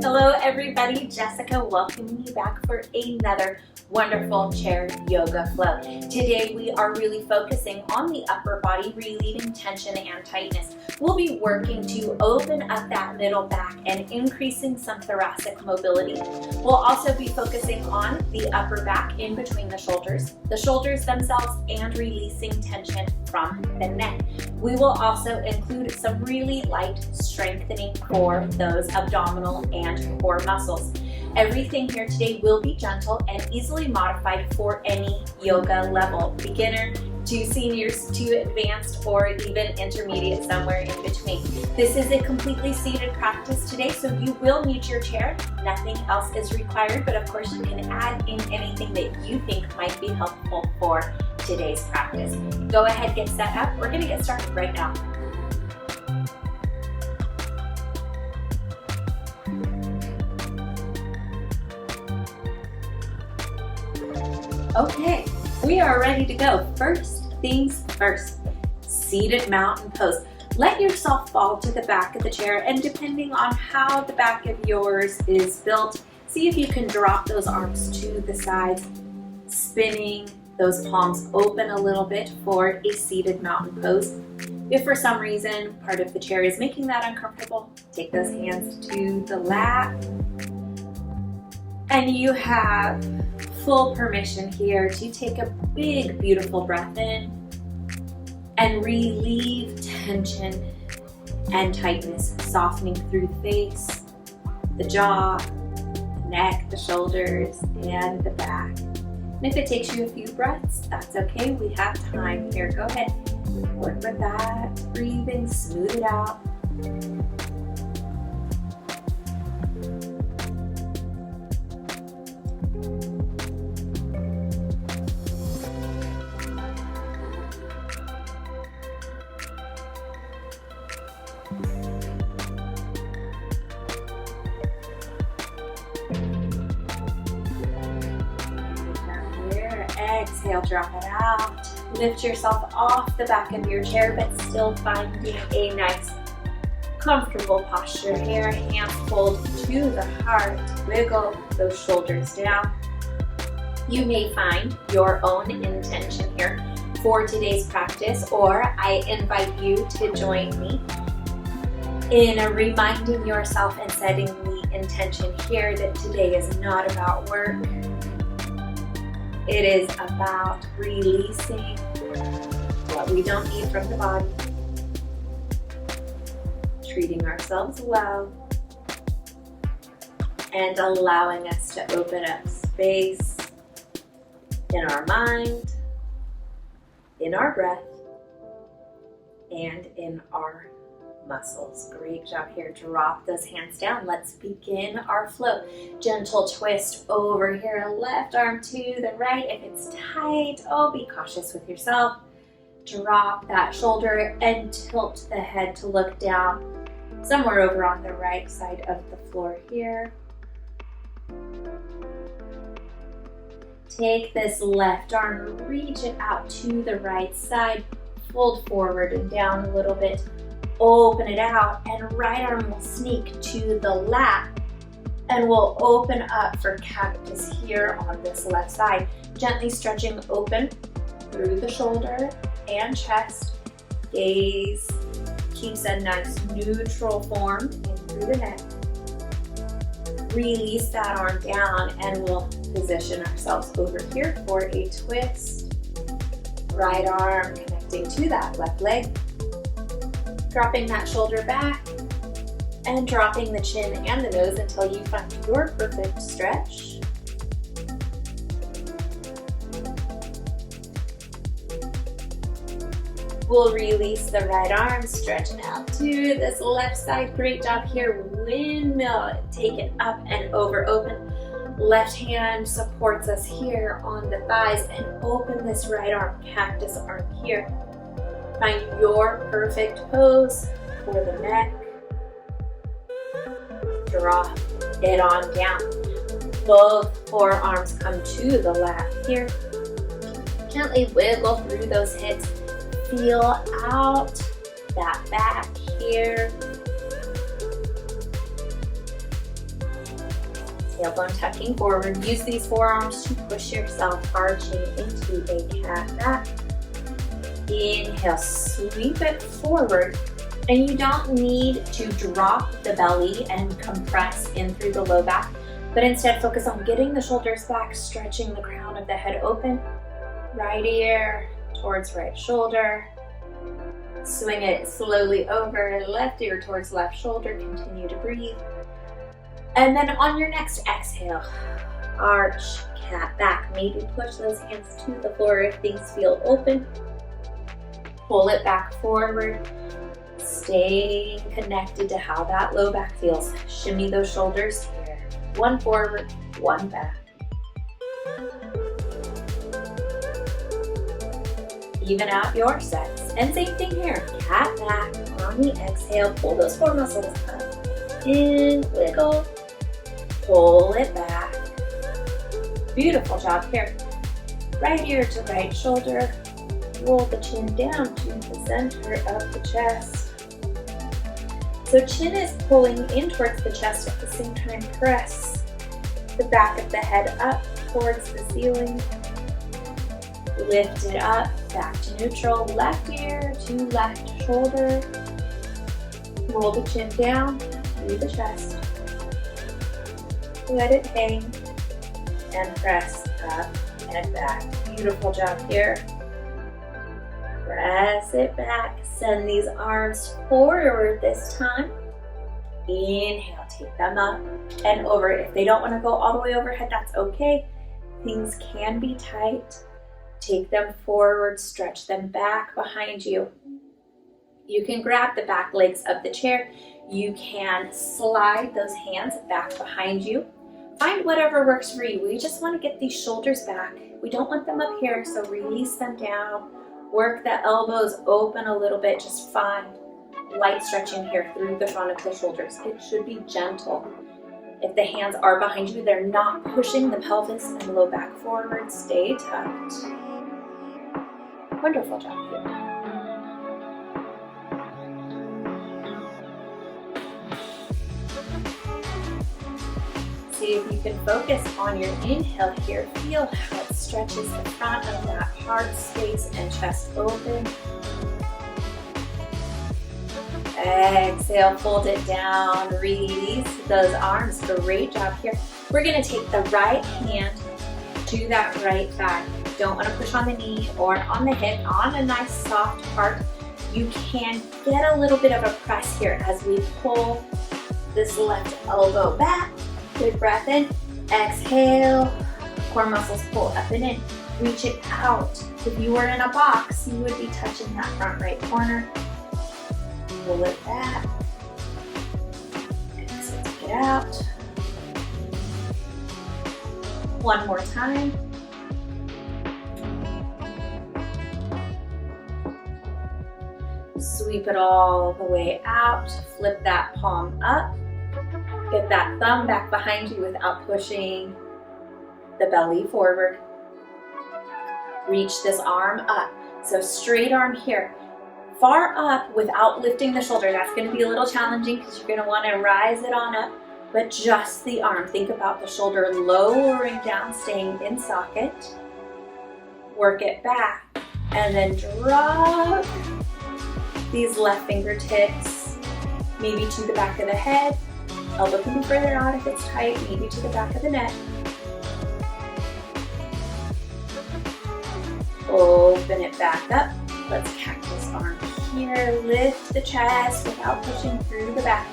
Hello everybody, Jessica welcoming you back for another wonderful chair yoga flow. Today we are really focusing on the upper body, relieving tension and tightness. We'll be working to open up that middle back and increasing some thoracic mobility. We'll also be focusing on the upper back in between the shoulders themselves, and releasing tension from the neck. We will also include some really light strengthening for those abdominal and core muscles. Everything here today will be gentle and easily modified for any yoga level, beginner to seniors to advanced or even intermediate, somewhere in between. This is a completely seated practice today, so you will need your chair. Nothing else is required, but of course you can add in anything that you think might be helpful for today's practice. Go ahead, get set up. We're going to get started right now. Okay, we are ready to go. First things first, seated mountain pose. Let yourself fall to the back of the chair, and depending on how the back of yours is built, see if you can drop those arms to the sides, spinning those palms open a little bit for a seated mountain pose. If for some reason part of the chair is making that uncomfortable, take those hands to the lap, and you have full permission here to take a big, beautiful breath in and relieve tension and tightness, softening through the face, the jaw, the neck, the shoulders, and the back. And if it takes you a few breaths, that's okay. We have time here. Go ahead, work with that, breathing, smooth it out. Exhale, drop it out. Lift yourself off the back of your chair, but still finding a nice, comfortable posture here. Hands pulled to the heart. Wiggle those shoulders down. You may find your own intention here for today's practice, or I invite you to join me in reminding yourself and setting the intention here that today is not about work. It is about releasing what we don't need from the body, treating ourselves well, and allowing us to open up space in our mind, in our breath, and in our muscles. Great job here. Drop those hands down. Let's begin our flow. Gentle twist over here. Left arm to the right. If it's tight, be cautious with yourself. Drop that shoulder and tilt the head to look down somewhere over on the right side of the floor here. Take this left arm, reach it out to the right side, fold forward and down a little bit. Open it out, and right arm will sneak to the lap, and we'll open up for cactus here on this left side. Gently stretching open through the shoulder and chest. Gaze keeps a nice neutral form in through the neck. Release that arm down, and we'll position ourselves over here for a twist. Right arm connecting to that left leg. Dropping that shoulder back and dropping the chin and the nose until you find your perfect stretch. We'll release the right arm, stretch out to this left side. Great job here. Windmill, take it up and over, open. Left hand supports us here on the thighs, and open this right arm, cactus arm here. Find your perfect pose for the neck. Drop it on down. Both forearms come to the lap here. Gently wiggle through those hips. feel out that back here. Tailbone tucking forward. Use these forearms to push yourself arching into a cat back. Inhale, sweep it forward. And you don't need to drop the belly and compress in through the low back, but instead focus on getting the shoulders back, stretching the crown of the head open. Right ear towards right shoulder. Swing it slowly over, left ear towards left shoulder. Continue to breathe. And then on your next exhale, arch, cat back. Maybe push those hands to the floor if things feel open. Pull it back forward. Staying connected to how that low back feels. Shimmy those shoulders here. One forward, one back. Even out your sets. And same thing here. Cat back on the exhale. Pull those core muscles up. In, wiggle. Pull it back. Beautiful job here. Right ear to right shoulder. Roll the chin down to the center of the chest. So chin is pulling in towards the chest, at the same time press the back of the head up towards the ceiling. Lift it up, back to neutral, left ear to left shoulder. Roll the chin down through the chest. Let it hang and press up and back. Beautiful job here. Press it back. Send these arms forward this time. Inhale, take them up and over. If they don't want to go all the way overhead, that's okay. Things can be tight. Take them forward, stretch them back behind you. You can grab the back legs of the chair. You can slide those hands back behind you. Find whatever works for you. We just want to get these shoulders back. We don't want them up here, so release them down. Work the elbows open a little bit, just find light stretching here through the front of the shoulders. It should be gentle. If the hands are behind you, they're not pushing the pelvis and low back forward. Stay tucked. Wonderful job here. See if you can focus on your inhale here. Feel how it stretches the front of that heart space and chest open. Exhale, fold it down, release those arms. Great job here. We're gonna take the right hand to that right thigh. Don't wanna push on the knee or on the hip, on a nice soft part. You can get a little bit of a press here as we pull this left elbow back. Good breath in, exhale, core muscles pull up and in, reach it out. If you were in a box, you would be touching that front right corner. Pull it back, exhale, take it out. One more time. Sweep it all the way out, flip that palm up. Get that thumb back behind you without pushing the belly forward. Reach this arm up. So straight arm here. Far up without lifting the shoulder. That's going to be a little challenging because you're going to want to rise it on up, but just the arm. Think about the shoulder lowering down, staying in socket. Work it back and then drop these left fingertips maybe to the back of the head. Elbow can be further out if it's tight, maybe to the back of the neck. Open it back up. Let's cactus arm here. Lift the chest without pushing through the back.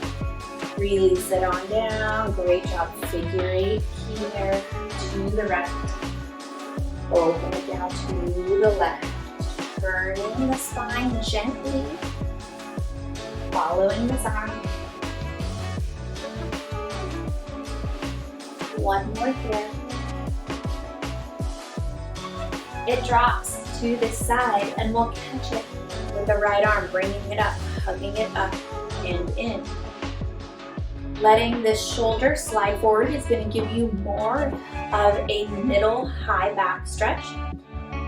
Release it on down. Great job. Figure eight here to the right. Open it down to the left. Turning the spine gently. Following this arm. One more here. It drops to this side and we'll catch it with the right arm, bringing it up, hugging it up and in. Letting this shoulder slide forward is going to give you more of a middle high back stretch.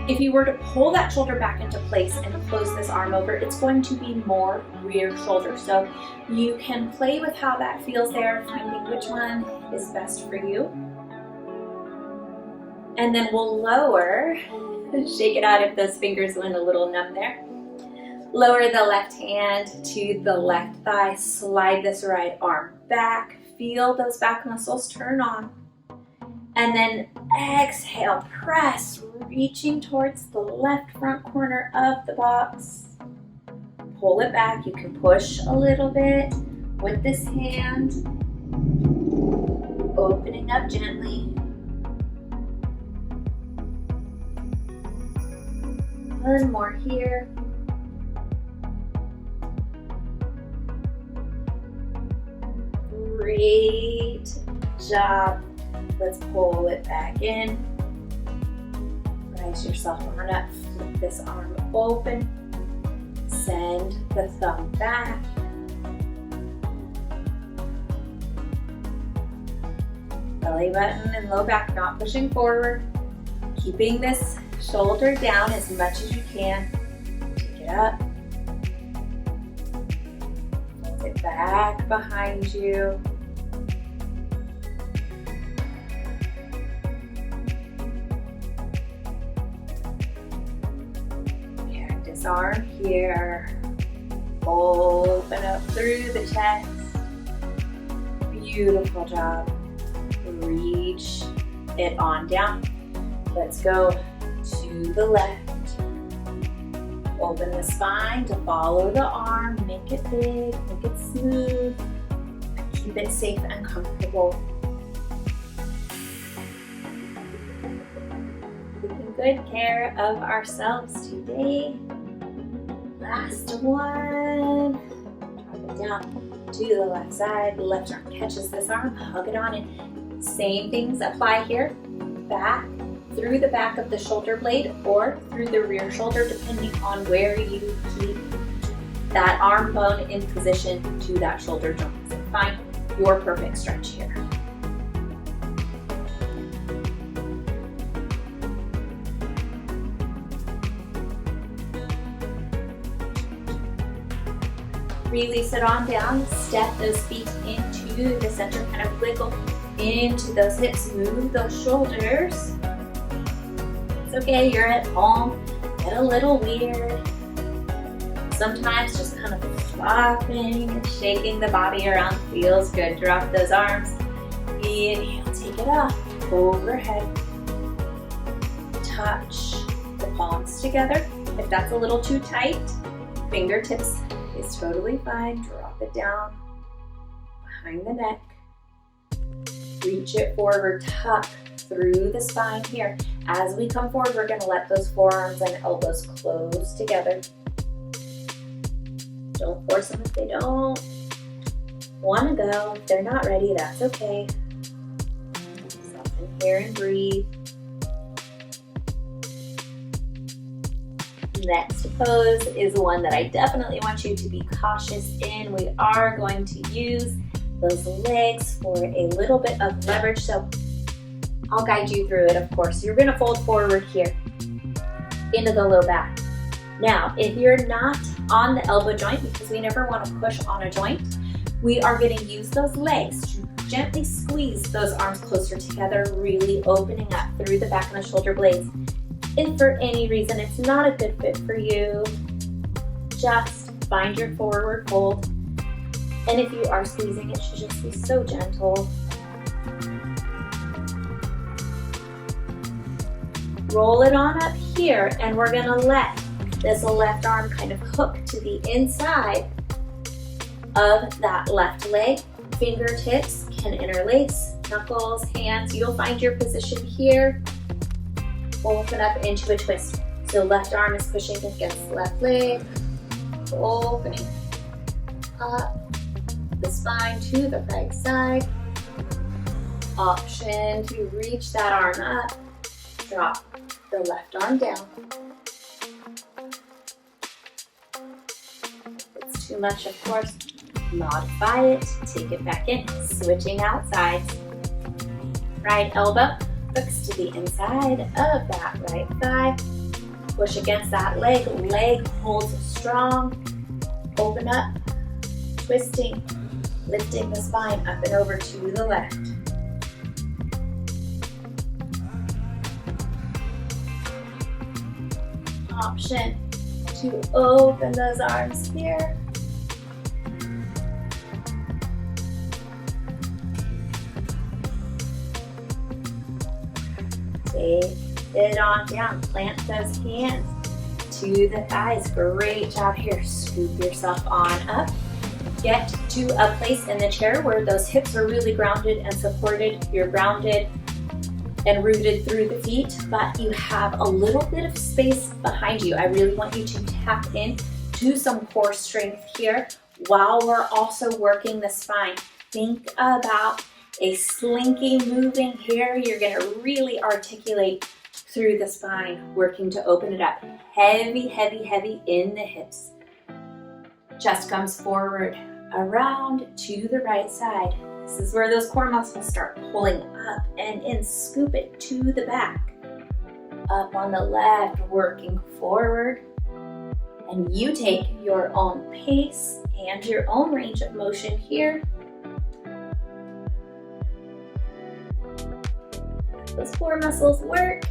If you were to pull that shoulder back into place and close this arm over, it's going to be more rear shoulder. So you can play with how that feels there, finding which one is best for you. And then we'll lower, shake it out if those fingers went a little numb there. Lower the left hand to the left thigh, slide this right arm back, feel those back muscles turn on. And then exhale, press, reaching towards the left front corner of the box. Pull it back. You can push a little bit with this hand. Opening up gently. One more here. Great job. Let's pull it back in. Rise yourself on up. Flip this arm open. Send the thumb back. Belly button and low back not pushing forward. Keeping this shoulder down as much as you can. Take it up. Fold it back behind you. Cactus arm here. Open up through the chest. Beautiful job. Reach it on down. Let's go to the left. Open the spine to follow the arm. Make it big, make it smooth. Keep it safe and comfortable. Taking good care of ourselves today. Last one. Drop it down to the left side. The left arm catches this arm. Hug it on in. Same things apply here. Back through the back of the shoulder blade or through the rear shoulder, depending on where you keep that arm bone in position to that shoulder joint. So find your perfect stretch here. Release it on down. Step those feet into the center, kind of wiggle into those hips, move those shoulders. It's okay, you're at home, get a little weird. Sometimes just kind of flopping and shaking the body around feels good. Drop those arms. Inhale, take it up, overhead. Touch the palms together. If that's a little too tight, fingertips is totally fine. Drop it down behind the neck. Reach it forward, tuck through the spine here. As we come forward, we're gonna let those forearms and elbows close together. Don't force them if they don't wanna go. If they're not ready, that's okay. Soften here and breathe. Next pose is one that I definitely want you to be cautious in. We are going to use those legs for a little bit of leverage, so I'll guide you through it, of course. You're gonna fold forward here into the low back. Now, if you're not on the elbow joint, because we never wanna push on a joint, we are gonna use those legs to gently squeeze those arms closer together, really opening up through the back and the shoulder blades. If for any reason it's not a good fit for you, just find your forward fold. And if you are squeezing, it should just be so gentle. Roll it on up here, and we're gonna let this left arm kind of hook to the inside of that left leg. Fingertips can interlace, knuckles, hands. You'll find your position here. Open up into a twist. So left arm is pushing against the left leg, opening up the spine to the right side. Option to reach that arm up, drop the left arm down. If it's too much, of course, modify it, take it back in, switching out sides. Right elbow hooks to the inside of that right thigh. Push against that leg. Leg holds strong. Open up. Twisting. Lifting the spine up and over to the left. Option to open those arms here. Take it on down. Plant those hands to the thighs. Great job here. Scoop yourself on up. Get to a place in the chair where those hips are really grounded and supported. You're grounded and rooted through the feet, but you have a little bit of space behind you. I really want you to tap in to some core strength here while we're also working the spine. Think about a slinky moving here. You're gonna really articulate through the spine, working to open it up. Heavy, heavy, heavy in the hips. Chest comes forward, around to the right side. This is where those core muscles start pulling up and in. Scoop it to the back. Up on the left, working forward. And you take your own pace and your own range of motion here. Those core muscles work.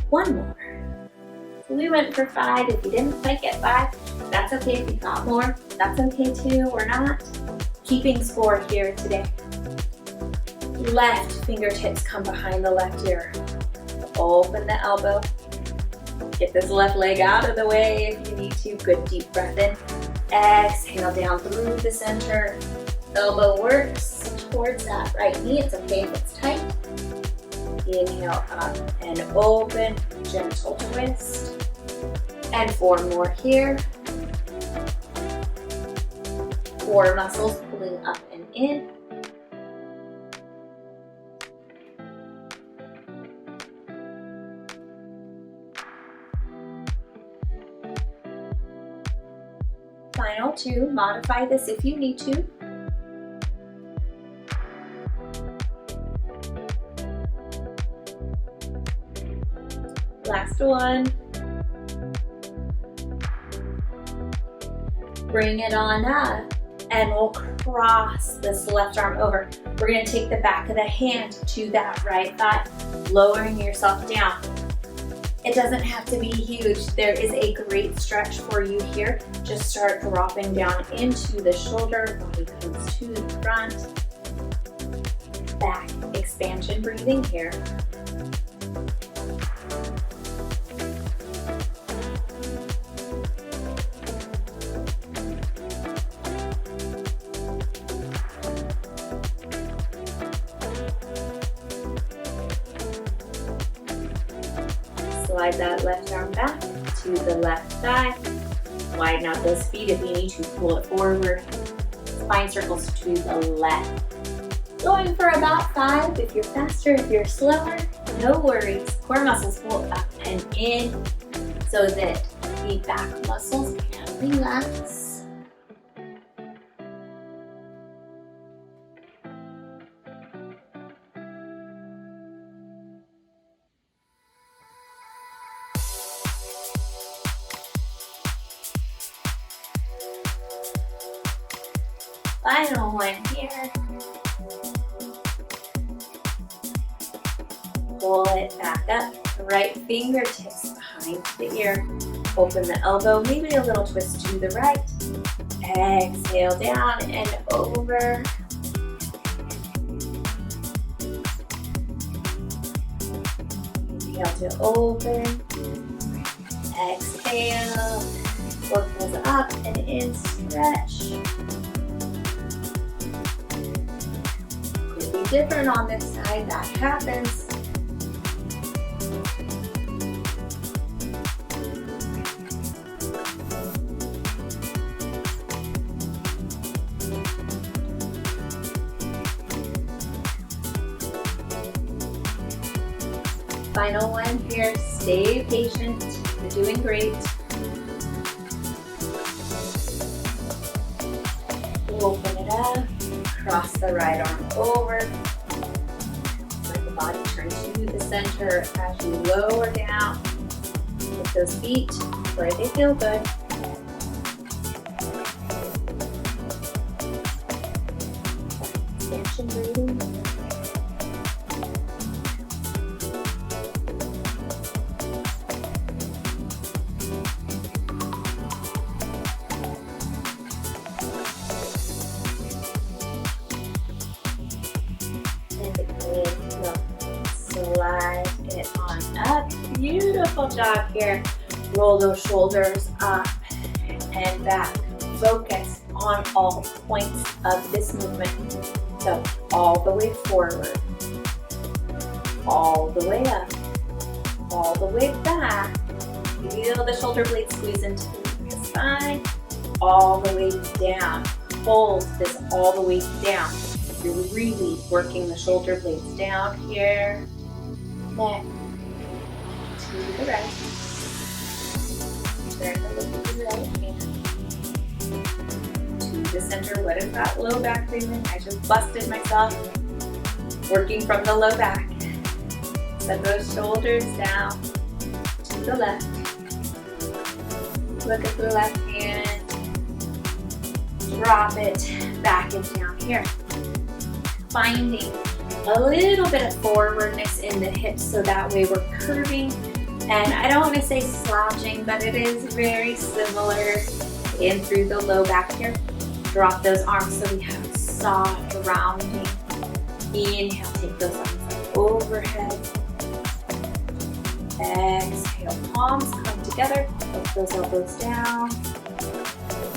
One more. So we went for 5. If you didn't quite get 5, that's okay. If you got more, that's okay too. We're not keeping score here today. Left fingertips come behind the left ear. Open the elbow. Get this left leg out of the way if you need to. Good deep breath in. Exhale down through the center. Elbow works towards that right knee. It's okay if it's tight. Inhale up and open, gentle twist. And 4 more here. Core muscles pulling up and in. Final 2, modify this if you need to. Last one. Bring it on up and we'll cross this left arm over. We're going to take the back of the hand to that right thigh, lowering yourself down. It doesn't have to be huge. There is a great stretch for you here. Just start dropping down into the shoulder, body comes to the front. Back expansion breathing here. Slide that left arm back to the left thigh. Widen out those feet if you need to. Pull it forward. Spine circles to the left. Going for about 5. If you're faster, if you're slower, no worries. Core muscles pull up and in so that the back muscles can relax. Final one here. Pull it back up. Right fingertips behind the ear. Open the elbow, maybe a little twist to the right. Exhale down and over. Inhale to open. Exhale. Or pulls up and in, stretch. Different on this side, that happens. Final one here, stay patient, you're doing great. Cross the right arm over. Let the body turn to the center as you lower down. With those feet where they feel good. Expansion breathing. Slide it on up. Beautiful job here. Roll those shoulders up and back. Focus on all points of this movement. So all the way forward, all the way up, all the way back. Feel the shoulder blades squeeze into the spine. All the way down. Hold this all the way down. You're really working the shoulder blades down here. Neck to the right. Turn the look to the right hand. To the center. What is that low back movement? I just busted myself. Working from the low back. Set those shoulders down to the left. Look at the left hand. Drop it back and down here. Finding a little bit of forwardness in the hips so that way we're curving. And I don't want to say slouching, but it is very similar in through the low back here. Drop those arms so we have a soft rounding. Inhale, take those arms up overhead. Exhale, palms come together. Put those elbows down.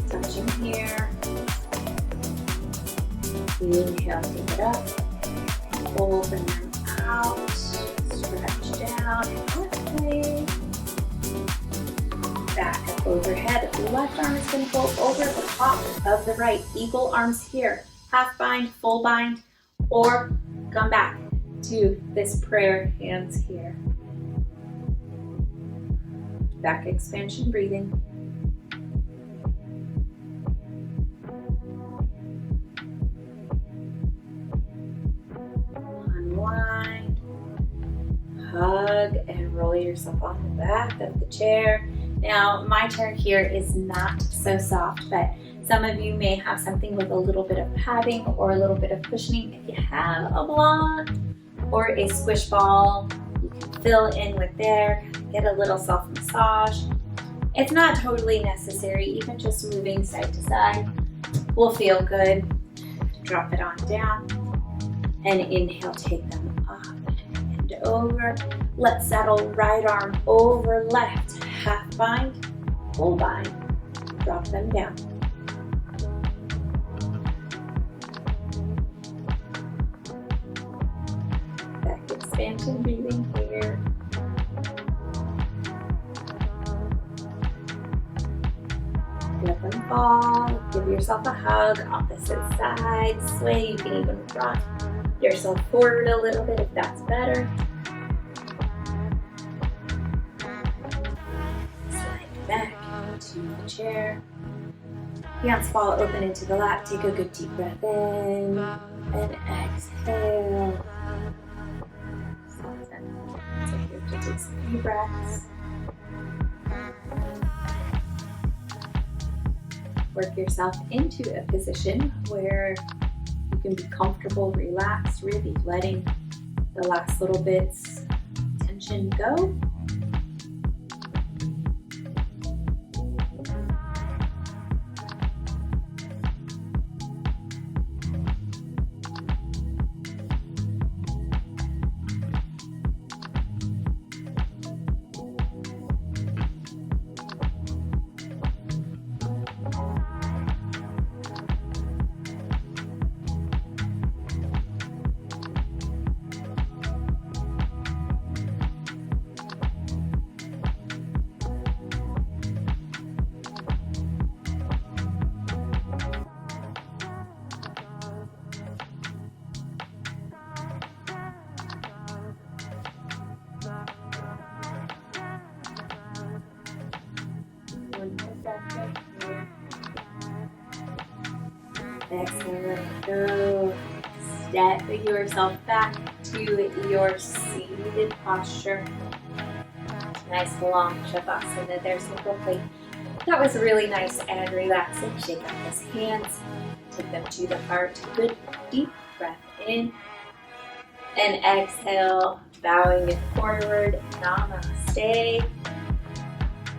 Touching here. Inhale, take it up. Open them out. Stretch down and halfway. Back up overhead. Left arm is going to go over the top of the right. Eagle arms here. Half bind, full bind, or come back to this prayer hands here. Back expansion breathing. Unwind, hug, and roll yourself on the back of the chair. Now, my chair here is not so soft, but some of you may have something with a little bit of padding or a little bit of cushioning. If you have a block or a squish ball, you can fill in with there, get a little self-massage. It's not totally necessary, even just moving side to side will feel good. Drop it on down and inhale, take them up and over. Let's settle right arm over left, half bind, full bind, drop them down. Back expansion breathing here. Let them fall. Give yourself a hug. Opposite side. Sway. You can even rock yourself forward a little bit if that's better. Slide back to the chair. Hands fall open into the lap. Take a good deep breath in and exhale. So you have to take some deep breaths. Work yourself into a position where you can be comfortable, relaxed, really letting the last little bits of tension go. Exhale, let it go. step yourself back to your seated posture. Nice long shavasana there, so hopefully that was really nice and relaxing. Shake out those hands, take them to the heart. Good deep breath in and exhale, bowing it forward. Namaste.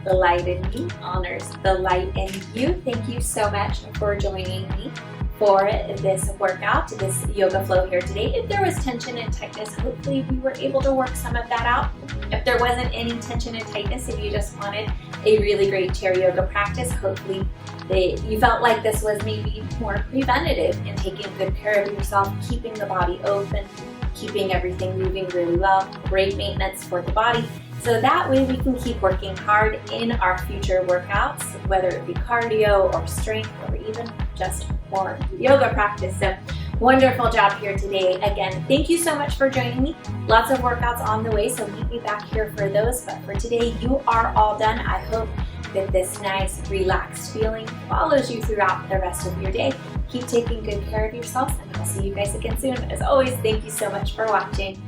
The light in me honors the light in you. Thank you so much for joining me for this workout, this yoga flow here today. If there was tension and tightness, hopefully we were able to work some of that out. If there wasn't any tension and tightness, if you just wanted a really great chair yoga practice, hopefully you felt like this was maybe more preventative in taking good care of yourself, keeping the body open, keeping everything moving really well, great maintenance for the body. So that way we can keep working hard in our future workouts, whether it be cardio or strength or even just more yoga practice. So wonderful job here today. Again, thank you so much for joining me. Lots of workouts on the way, so meet me back here for those. But for today, you are all done. I hope that this nice, relaxed feeling follows you throughout the rest of your day. Keep taking good care of yourselves, and I'll see you guys again soon. As always, thank you so much for watching.